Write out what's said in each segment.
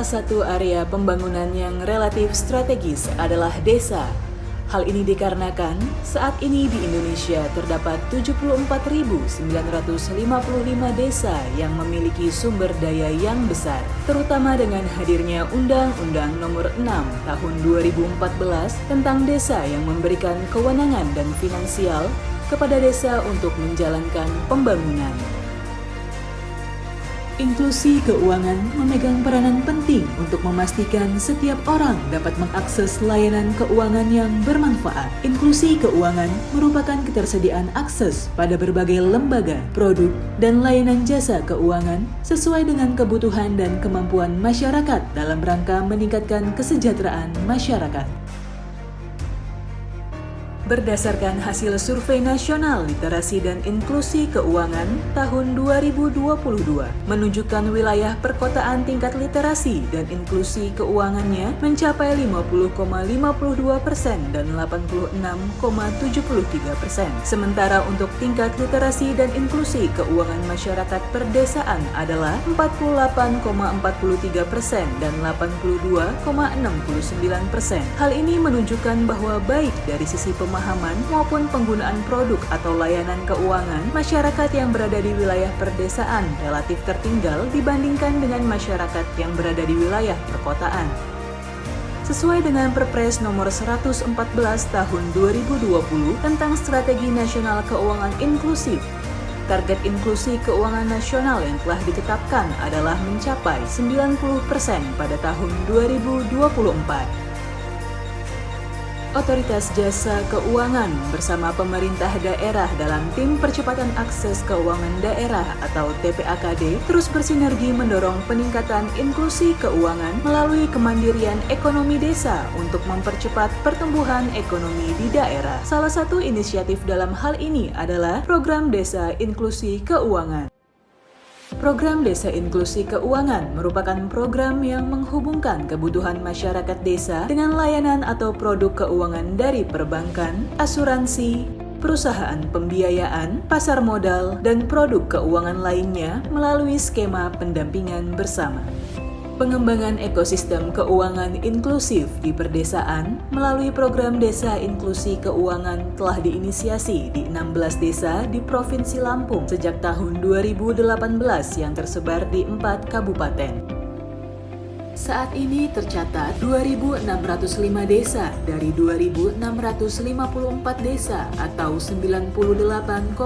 Salah satu area pembangunan yang relatif strategis adalah desa. Hal ini dikarenakan saat ini di Indonesia terdapat 74.955 desa yang memiliki sumber daya yang besar, terutama dengan hadirnya Undang-Undang Nomor 6 Tahun 2014 tentang desa yang memberikan kewenangan dan finansial kepada desa untuk menjalankan pembangunan. Inklusi keuangan memegang peranan penting untuk memastikan setiap orang dapat mengakses layanan keuangan yang bermanfaat. Inklusi keuangan merupakan ketersediaan akses pada berbagai lembaga, produk, dan layanan jasa keuangan sesuai dengan kebutuhan dan kemampuan masyarakat dalam rangka meningkatkan kesejahteraan masyarakat. Berdasarkan hasil Survei Nasional Literasi dan Inklusi Keuangan tahun 2022 menunjukkan wilayah perkotaan tingkat literasi dan inklusi keuangannya mencapai 50,52% dan 86,73%. Sementara untuk tingkat literasi dan inklusi keuangan masyarakat perdesaan adalah 48,43% dan 82,69%. Hal ini menunjukkan bahwa baik dari sisi pemahaman maupun penggunaan produk atau layanan keuangan, masyarakat yang berada di wilayah perdesaan relatif tertinggal dibandingkan dengan masyarakat yang berada di wilayah perkotaan. Sesuai dengan Perpres nomor 114 tahun 2020 tentang Strategi Nasional Keuangan Inklusif, target inklusi keuangan nasional yang telah ditetapkan adalah mencapai 90% pada tahun 2024. Otoritas Jasa Keuangan bersama pemerintah daerah dalam Tim Percepatan Akses Keuangan Daerah atau TPAKD terus bersinergi mendorong peningkatan inklusi keuangan melalui kemandirian ekonomi desa untuk mempercepat pertumbuhan ekonomi di daerah. Salah satu inisiatif dalam hal ini adalah Program Desa Inklusi Keuangan. Program Desa Inklusi Keuangan merupakan program yang menghubungkan kebutuhan masyarakat desa dengan layanan atau produk keuangan dari perbankan, asuransi, perusahaan pembiayaan, pasar modal, dan produk keuangan lainnya melalui skema pendampingan bersama. Pengembangan ekosistem keuangan inklusif di perdesaan melalui program Desa Inklusi Keuangan telah diinisiasi di 16 desa di Provinsi Lampung sejak tahun 2018 yang tersebar di 4 kabupaten. Saat ini tercatat 2.605 desa dari 2.654 desa atau 98,2%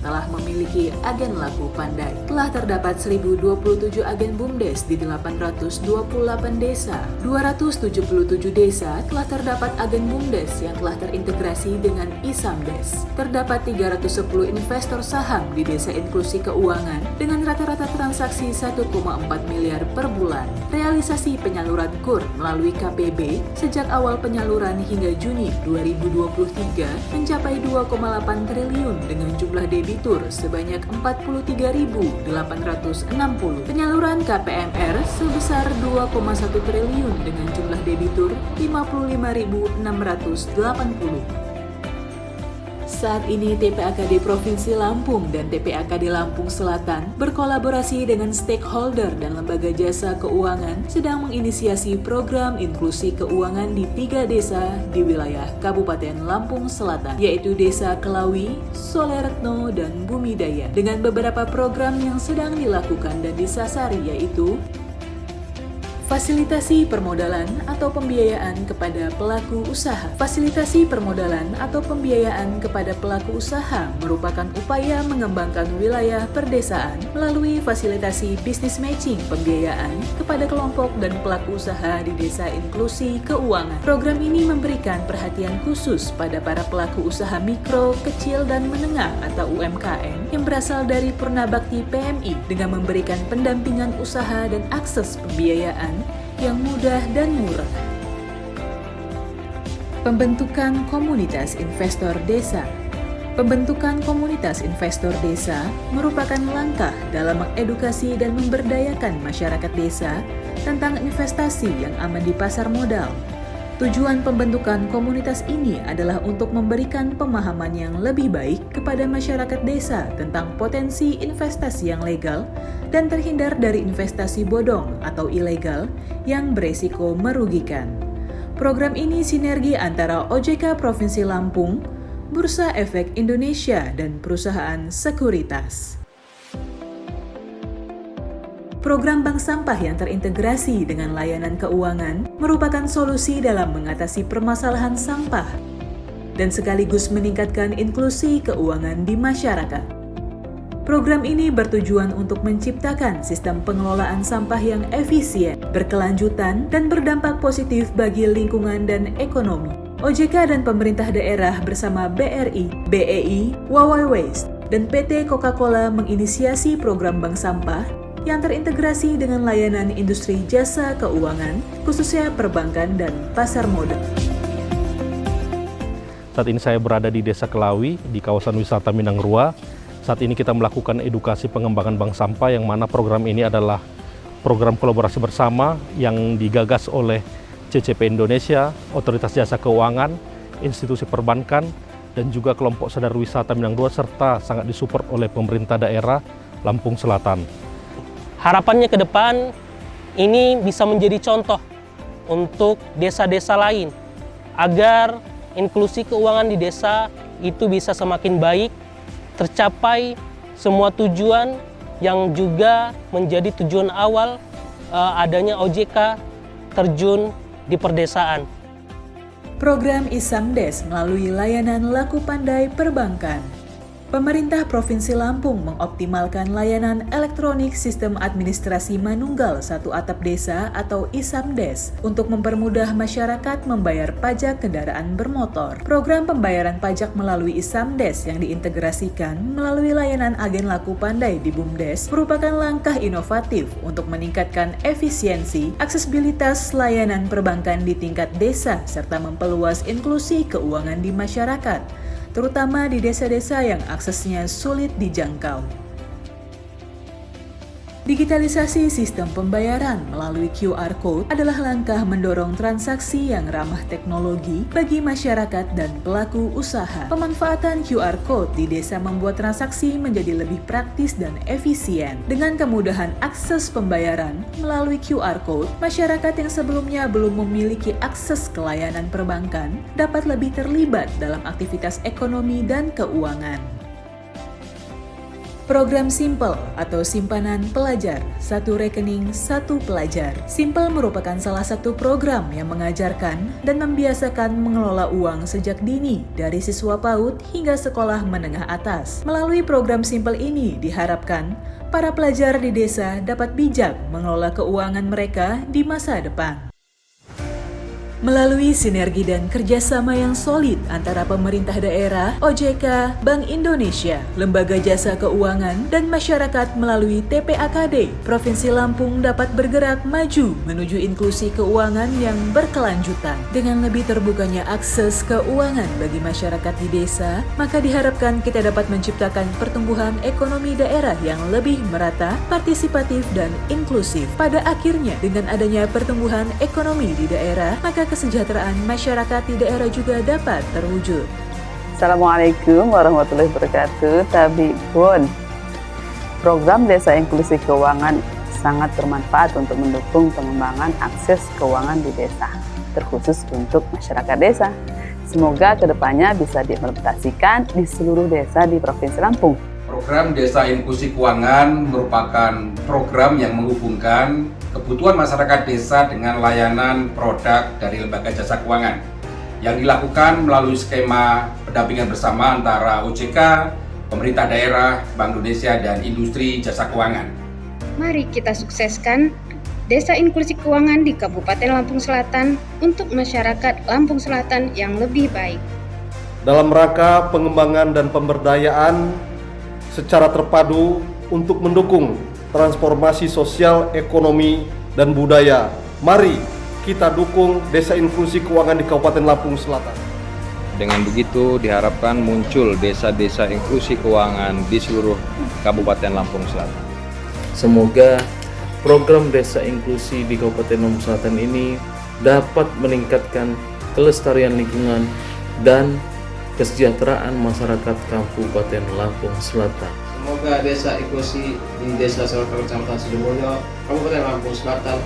telah memiliki agen laku pandai. Telah terdapat 1.027 agen BUMDes di 828 desa. 277 desa telah terdapat agen BUMDes yang telah terintegrasi dengan iSamdes. Terdapat 310 investor saham di Desa Inklusi Keuangan dengan rata-rata transaksi 1,4 miliar per bulan. Realisasi penyaluran KUR melalui KPB sejak awal penyaluran hingga Juni 2023 mencapai 2,8 triliun dengan jumlah debitur sebanyak 43.860. Penyaluran KPMR sebesar 2,1 triliun dengan jumlah debitur 55.680. Saat ini TPAKD Provinsi Lampung dan TPAKD Lampung Selatan berkolaborasi dengan stakeholder dan lembaga jasa keuangan sedang menginisiasi program inklusi keuangan di 3 desa di wilayah Kabupaten Lampung Selatan, yaitu Desa Kelawi, Soleretno, dan Bumidaya, dengan beberapa program yang sedang dilakukan dan disasari yaitu fasilitasi permodalan atau pembiayaan kepada pelaku usaha. Fasilitasi permodalan atau pembiayaan kepada pelaku usaha merupakan upaya mengembangkan wilayah perdesaan melalui fasilitasi bisnis matching pembiayaan kepada kelompok dan pelaku usaha di desa inklusi keuangan. Program ini memberikan perhatian khusus pada para pelaku usaha mikro, kecil, dan menengah atau UMKM yang berasal dari Purnabakti PMI dengan memberikan pendampingan usaha dan akses pembiayaan yang mudah dan murah. Pembentukan komunitas investor desa. Pembentukan komunitas investor desa merupakan langkah dalam mengedukasi dan memberdayakan masyarakat desa tentang investasi yang aman di pasar modal. Tujuan pembentukan komunitas ini adalah untuk memberikan pemahaman yang lebih baik kepada masyarakat desa tentang potensi investasi yang legal dan terhindar dari investasi bodong atau ilegal yang beresiko merugikan. Program ini sinergi antara OJK Provinsi Lampung, Bursa Efek Indonesia, dan perusahaan sekuritas. Program bank sampah yang terintegrasi dengan layanan keuangan merupakan solusi dalam mengatasi permasalahan sampah dan sekaligus meningkatkan inklusi keuangan di masyarakat. Program ini bertujuan untuk menciptakan sistem pengelolaan sampah yang efisien, berkelanjutan, dan berdampak positif bagi lingkungan dan ekonomi. OJK dan pemerintah daerah bersama BRI, BEI, Wawai Waste, dan PT Coca-Cola menginisiasi program bank sampah yang terintegrasi dengan layanan industri jasa keuangan, khususnya perbankan dan pasar modal. Saat ini saya berada di Desa Kelawi, di kawasan wisata Minang Rua. Saat ini kita melakukan edukasi pengembangan bank sampah, yang mana program ini adalah program kolaborasi bersama yang digagas oleh CCP Indonesia, Otoritas Jasa Keuangan, institusi perbankan, dan juga kelompok sadar wisata Minang Rua, serta sangat disupport oleh pemerintah daerah Lampung Selatan. Harapannya ke depan ini bisa menjadi contoh untuk desa-desa lain agar inklusi keuangan di desa itu bisa semakin baik, tercapai semua tujuan yang juga menjadi tujuan awal adanya OJK terjun di perdesaan. Program Isamdes melalui layanan Laku Pandai Perbankan. Pemerintah Provinsi Lampung mengoptimalkan layanan elektronik Sistem Administrasi Manunggal Satu Atap Desa atau Isamdes untuk mempermudah masyarakat membayar pajak kendaraan bermotor. Program pembayaran pajak melalui Isamdes yang diintegrasikan melalui layanan agen Laku Pandai di BUMDes merupakan langkah inovatif untuk meningkatkan efisiensi, aksesibilitas layanan perbankan di tingkat desa serta memperluas inklusi keuangan di masyarakat, terutama di desa-desa yang aksesnya sulit dijangkau. Digitalisasi sistem pembayaran melalui QR Code adalah langkah mendorong transaksi yang ramah teknologi bagi masyarakat dan pelaku usaha. Pemanfaatan QR Code di desa membuat transaksi menjadi lebih praktis dan efisien. Dengan kemudahan akses pembayaran melalui QR Code, masyarakat yang sebelumnya belum memiliki akses ke layanan perbankan dapat lebih terlibat dalam aktivitas ekonomi dan keuangan. Program Simple atau Simpanan Pelajar, Satu Rekening Satu Pelajar. Simple merupakan salah satu program yang mengajarkan dan membiasakan mengelola uang sejak dini dari siswa PAUD hingga sekolah menengah atas. Melalui program Simple ini diharapkan para pelajar di desa dapat bijak mengelola keuangan mereka di masa depan. Melalui sinergi dan kerjasama yang solid antara pemerintah daerah, OJK, Bank Indonesia, Lembaga Jasa Keuangan, dan masyarakat melalui TPAKD, Provinsi Lampung dapat bergerak maju menuju inklusi keuangan yang berkelanjutan. Dengan lebih terbukanya akses keuangan bagi masyarakat di desa, maka diharapkan kita dapat menciptakan pertumbuhan ekonomi daerah yang lebih merata, partisipatif, dan inklusif. Pada akhirnya, dengan adanya pertumbuhan ekonomi di daerah, maka kesejahteraan masyarakat di daerah juga dapat terwujud. Assalamualaikum warahmatullahi wabarakatuh. Tabi Bon. Program Desa Inklusi Keuangan sangat bermanfaat untuk mendukung pengembangan akses keuangan di desa, terkhusus untuk masyarakat desa. Semoga kedepannya bisa diimplementasikan di seluruh desa di Provinsi Lampung. Program Desa Inklusi Keuangan merupakan program yang menghubungkan kebutuhan masyarakat desa dengan layanan produk dari Lembaga Jasa Keuangan yang dilakukan melalui skema pendampingan bersama antara OJK, pemerintah daerah, Bank Indonesia, dan industri jasa keuangan. Mari kita sukseskan Desa Inklusi Keuangan di Kabupaten Lampung Selatan untuk masyarakat Lampung Selatan yang lebih baik. Dalam rangka pengembangan dan pemberdayaan secara terpadu untuk mendukung transformasi sosial, ekonomi, dan budaya. Mari kita dukung Desa Inklusi Keuangan di Kabupaten Lampung Selatan. Dengan begitu diharapkan muncul desa-desa inklusi keuangan di seluruh Kabupaten Lampung Selatan. Semoga program Desa Inklusi di Kabupaten Lampung Selatan ini dapat meningkatkan kelestarian lingkungan, dan kesejahteraan masyarakat Kabupaten Lampung Selatan. Semoga desa inklusi di Desa Sorokan Kecamatan Sidomulyo, Kabupaten Lampung Selatan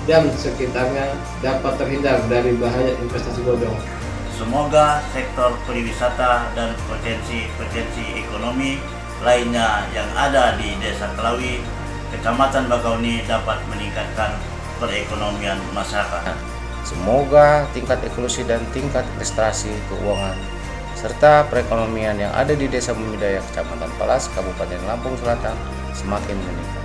dan sekitarnya dapat terhindar dari bahaya investasi bodong. Semoga sektor pariwisata dan potensi ekonomi lainnya yang ada di Desa Kelawi, Kecamatan Bakauni dapat meningkatkan perekonomian masyarakat. Semoga tingkat inklusi dan tingkat prestasi keuangan serta perekonomian yang ada di Desa Bumidaya, Kecamatan Palas, Kabupaten Lampung Selatan semakin meningkat.